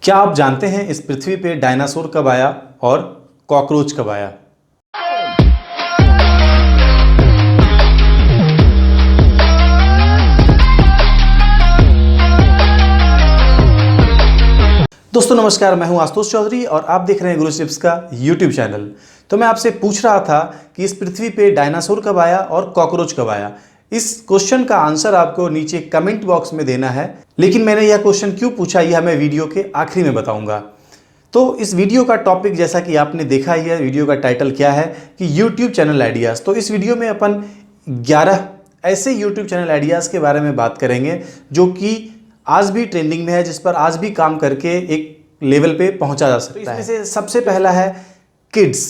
क्या आप जानते हैं इस पृथ्वी पे डायनासोर कब आया और कॉकरोच कब आया? दोस्तों नमस्कार, मैं हूं आशुतोष चौधरी और आप देख रहे हैं गुरुजी टिप्स का YouTube चैनल। तो मैं आपसे पूछ रहा था कि इस पृथ्वी पे डायनासोर कब आया और कॉकरोच कब आया। इस क्वेश्चन का आंसर आपको नीचे कमेंट बॉक्स में देना है, लेकिन मैंने यह क्वेश्चन क्यों पूछा यह मैं वीडियो के आखिरी में बताऊंगा। तो इस वीडियो का टॉपिक जैसा कि आपने देखा ही है, वीडियो का टाइटल क्या है कि YouTube चैनल आइडियाज़। तो इस वीडियो में अपन 11 ऐसे YouTube चैनल आइडियाज़ के बारे में बात करेंगे जो कि आज भी ट्रेंडिंग में है, जिस पर आज भी काम करके एक लेवल पे पहुंचा जा सकता है। इसमें से सबसे पहला है किड्स।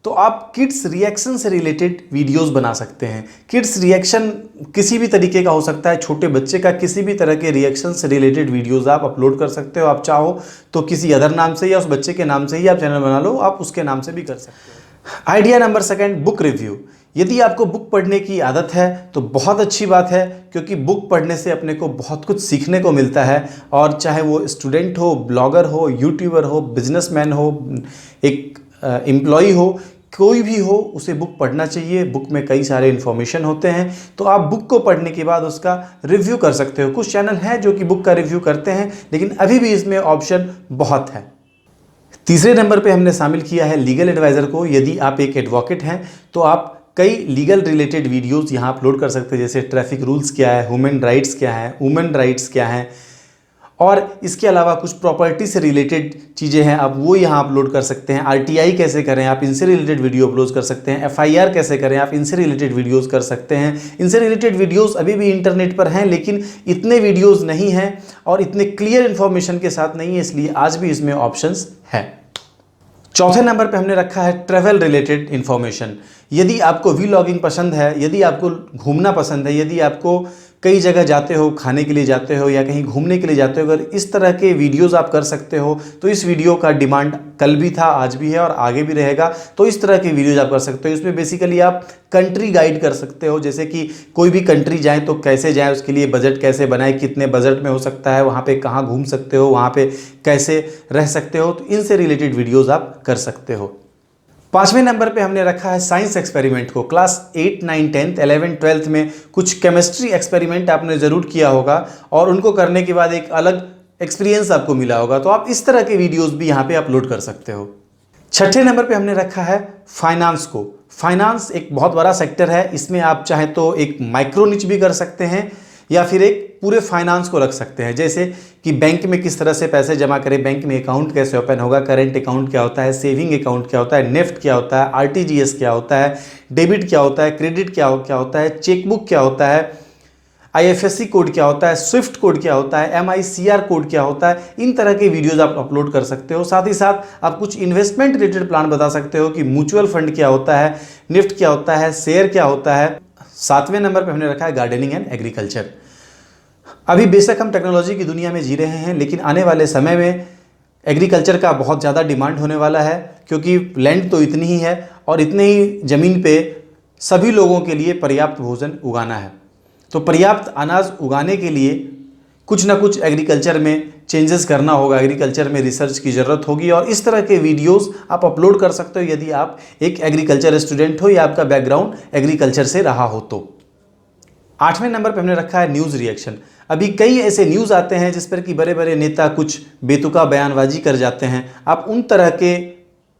तो आप किड्स रिएक्शन से रिलेटेड वीडियोस बना सकते हैं। किड्स रिएक्शन किसी भी तरीके का हो सकता है, छोटे बच्चे का किसी भी तरह के रिएक्शन से रिलेटेड वीडियोस आप अपलोड कर सकते हो। आप चाहो तो किसी अदर नाम से या उस बच्चे के नाम से ही आप चैनल बना लो, आप उसके नाम से भी कर सकते हो। Idea number second, book review. यदि आपको बुक पढ़ने की आदत है तो बहुत अच्छी बात है, क्योंकि बुक पढ़ने से अपने को बहुत कुछ सीखने को मिलता है। और चाहे वो स्टूडेंट हो, ब्लॉगर हो, यूट्यूबर हो, बिजनेसमैन हो, एक एम्प्लॉय हो, कोई भी हो, उसे बुक पढ़ना चाहिए। बुक में कई सारे इन्फॉर्मेशन होते हैं, तो आप बुक को पढ़ने के बाद उसका रिव्यू कर सकते हो। कुछ चैनल हैं जो कि बुक का रिव्यू करते हैं, लेकिन अभी भी इसमें ऑप्शन बहुत है। तीसरे नंबर पे हमने शामिल किया है लीगल एडवाइज़र को। यदि आप एक एडवोकेट हैं तो आप कई लीगल रिलेटेड वीडियोस यहाँ अपलोड कर सकते हैं, जैसे ट्रैफिक रूल्स क्या है, ह्यूमन राइट्स क्या है, वुमेन राइट्स क्या है, और इसके अलावा कुछ प्रॉपर्टी से रिलेटेड चीज़ें हैं, आप वो यहाँ अपलोड कर सकते हैं। आरटीआई कैसे करें, आप इनसे रिलेटेड वीडियो अपलोड कर सकते हैं। एफआईआर कैसे करें, आप इनसे रिलेटेड वीडियोस कर सकते हैं। इनसे रिलेटेड वीडियोस अभी भी इंटरनेट पर हैं, लेकिन इतने वीडियोस नहीं हैं और इतने क्लियर इन्फॉर्मेशन के साथ नहीं है, इसलिए आज भी इसमें ऑप्शंस हैं। चौथे नंबर पे हमने रखा है ट्रैवल रिलेटेड इन्फॉर्मेशन। यदि आपको व्लॉगिंग पसंद है, यदि आपको घूमना पसंद है, यदि आपको कई जगह जाते हो, खाने के लिए जाते हो या कहीं घूमने के लिए जाते हो, अगर इस तरह के वीडियोस आप कर सकते हो तो इस वीडियो का डिमांड कल भी था, आज भी है और आगे भी रहेगा। तो इस तरह के वीडियोस आप कर सकते हो। इसमें बेसिकली आप कंट्री गाइड कर सकते हो, जैसे कि कोई भी कंट्री जाएँ तो कैसे जाएँ, उसके लिए बजट कैसे बनाए, कितने बजट में हो सकता है, वहाँ पे कहाँ घूम सकते हो, वहाँ पे कैसे रह सकते हो, तो इनसे रिलेटेड वीडियोज़ आप कर सकते हो। पांचवें नंबर पे हमने रखा है साइंस एक्सपेरिमेंट को। क्लास 8, 9, 10, 11, 12 में कुछ केमिस्ट्री एक्सपेरिमेंट आपने ज़रूर किया होगा और उनको करने के बाद एक अलग एक्सपीरियंस आपको मिला होगा, तो आप इस तरह के वीडियोस भी यहाँ पे अपलोड कर सकते हो। छठे नंबर पे हमने रखा है फाइनेंस को। फाइनेंस एक बहुत बड़ा सेक्टर है, इसमें आप चाहे तो एक माइक्रो निच भी कर सकते हैं या फिर एक पूरे फाइनेंस को रख सकते हैं, जैसे कि बैंक में किस तरह से पैसे जमा करें, बैंक में अकाउंट कैसे ओपन होगा, करेंट अकाउंट क्या होता है, सेविंग अकाउंट क्या होता है, नेफ्ट क्या होता है, आरटीजीएस क्या होता है, डेबिट क्या होता है, क्रेडिट क्या होता है, चेकबुक क्या होता है, आईएफएससी कोड क्या होता है, स्विफ्ट कोड क्या होता है, एमआईसीआर कोड क्या होता है। इन तरह के वीडियोस आप अपलोड कर सकते हो। साथ ही साथ आप कुछ इन्वेस्टमेंट रिलेटेड प्लान बता सकते हो कि म्यूचुअल फंड क्या होता है, निफ्ट क्या होता है, शेयर क्या होता है। सातवें नंबर पर हमने रखा है गार्डनिंग एंड एग्रीकल्चर। अभी बेशक हम टेक्नोलॉजी की दुनिया में जी रहे हैं, लेकिन आने वाले समय में एग्रीकल्चर का बहुत ज़्यादा डिमांड होने वाला है, क्योंकि लैंड तो इतनी ही है और इतने ही ज़मीन पे सभी लोगों के लिए पर्याप्त भोजन उगाना है। तो पर्याप्त अनाज उगाने के लिए कुछ ना कुछ एग्रीकल्चर में चेंजेस करना होगा, एग्रीकल्चर में रिसर्च की ज़रूरत होगी और इस तरह के वीडियोस आप अपलोड कर सकते हो यदि आप एक एग्रीकल्चर स्टूडेंट हो या आपका बैकग्राउंड एग्रीकल्चर से रहा हो तो। आठवें नंबर पर हमने रखा है न्यूज़ रिएक्शन। अभी कई ऐसे न्यूज़ आते हैं जिस पर कि बड़े बड़े नेता कुछ बेतुका बयानबाजी कर जाते हैं। आप उन तरह के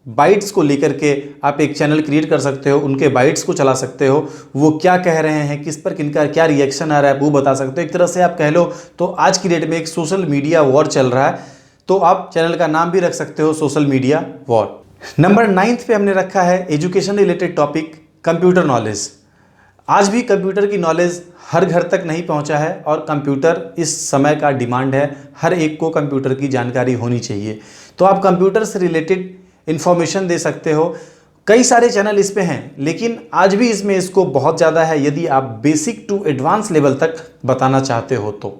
बाइट्स को लेकर के आप एक चैनल क्रिएट कर सकते हो, उनके बाइट्स को चला सकते हो, वो क्या कह रहे हैं, किस पर किनका क्या रिएक्शन आ रहा है वो बता सकते हो। एक तरह से आप कह लो तो आज की डेट में एक सोशल मीडिया वॉर चल रहा है, तो आप चैनल का नाम भी रख सकते हो सोशल मीडिया वॉर। नंबर 9 पे हमने रखा है education related topic, computer knowledge. आज भी कंप्यूटर की नॉलेज हर घर तक नहीं पहुंचा है और कंप्यूटर इस समय का डिमांड है, हर एक को कंप्यूटर की जानकारी होनी चाहिए। तो आप कंप्यूटर से रिलेटेड इन्फॉर्मेशन दे सकते हो। कई सारे चैनल इस पे हैं, लेकिन आज भी इसमें इसको बहुत ज़्यादा है यदि आप बेसिक टू एडवांस लेवल तक बताना चाहते हो तो।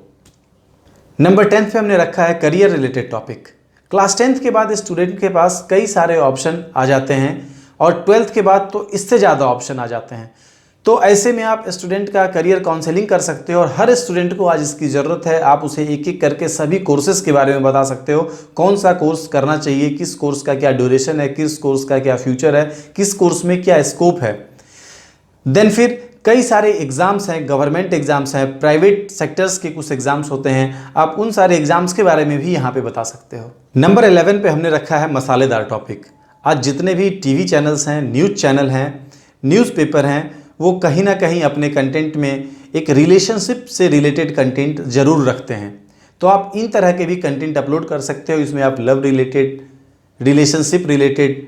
नंबर 10 पे हमने रखा है career related topic. Class 10th के बाद स्टूडेंट के पास कई सारे ऑप्शन आ जाते हैं और 12th के बाद तो इससे ज़्यादा ऑप्शन आ जाते हैं। तो ऐसे में आप स्टूडेंट का करियर काउंसलिंग कर सकते हो और हर स्टूडेंट को आज इसकी ज़रूरत है। आप उसे एक एक करके सभी कोर्सेज के बारे में बता सकते हो, कौन सा कोर्स करना चाहिए, किस कोर्स का क्या ड्यूरेशन है, किस कोर्स का क्या फ्यूचर है, किस कोर्स में क्या स्कोप है। देन फिर कई सारे एग्ज़ाम्स हैं, गवर्नमेंट एग्ज़ाम्स हैं, प्राइवेट सेक्टर्स के कुछ एग्ज़ाम्स होते हैं, आप उन सारे एग्ज़ाम्स के बारे में भी यहाँ पे बता सकते हो। नंबर 11 पे हमने रखा है मसालेदार टॉपिक। आज जितने भी टीवी चैनल्स हैं, न्यूज़ चैनल हैं, न्यूज़पेपर हैं, वो कहीं ना कहीं अपने कंटेंट में एक रिलेशनशिप से रिलेटेड कंटेंट ज़रूर रखते हैं। तो आप इन तरह के भी कंटेंट अपलोड कर सकते हो। इसमें आप love related, relationship related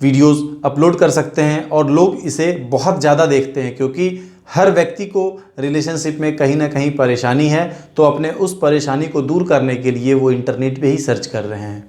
videos upload कर सकते हैं और लोग इसे बहुत ज़्यादा देखते हैं, क्योंकि हर व्यक्ति को रिलेशनशिप में कहीं ना कहीं परेशानी है। तो अपने उस परेशानी को दूर करने के लिए वो इंटरनेट पे ही सर्च कर रहे हैं।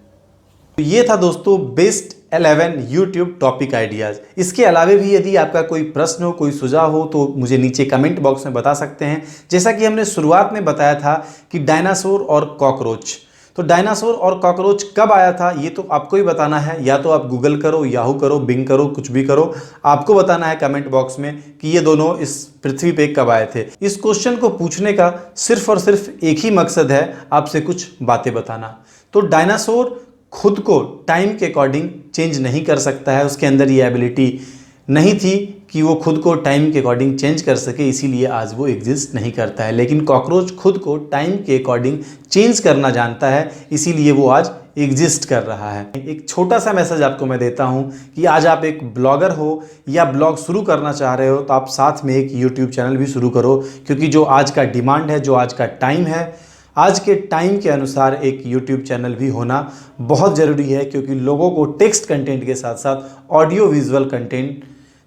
तो ये था दोस्तों बेस्ट 11 यूट्यूब टॉपिक आइडियाज़। इसके अलावा भी यदि आपका कोई प्रश्न हो, कोई सुझाव हो, तो मुझे नीचे कमेंट बॉक्स में बता सकते हैं। जैसा कि हमने शुरुआत में बताया था कि डायनासोर और कॉकरोच, तो डायनासोर और कॉकरोच कब आया था ये तो आपको ही बताना है। या तो आप गूगल करो, याहू करो, बिंग करो, कुछ भी करो, आपको बताना है कमेंट बॉक्स में कि ये दोनों इस पृथ्वी पे कब आए थे। इस क्वेश्चन को पूछने का सिर्फ और सिर्फ एक ही मकसद है, आपसे कुछ बातें बताना। तो डायनासोर खुद को टाइम के अकॉर्डिंग चेंज नहीं कर सकता है, उसके अंदर ये एबिलिटी नहीं थी कि वो खुद को टाइम के अकॉर्डिंग चेंज कर सके, इसीलिए आज वो एग्जिस्ट नहीं करता है। लेकिन कॉकरोच खुद को टाइम के अकॉर्डिंग चेंज करना जानता है, इसीलिए वो आज एग्जिस्ट कर रहा है। एक छोटा सा मैसेज आपको मैं देता हूँ कि आज आप एक ब्लॉगर हो या ब्लॉग शुरू करना चाह रहे हो, तो आप साथ में एक यूट्यूब चैनल भी शुरू करो, क्योंकि जो आज का डिमांड है, जो आज का टाइम है, आज के टाइम के अनुसार एक YouTube चैनल भी होना बहुत ज़रूरी है। क्योंकि लोगों को टेक्स्ट कंटेंट के साथ साथ ऑडियो विजुअल कंटेंट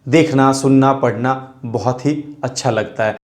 देखना, सुनना, पढ़ना बहुत ही अच्छा लगता है।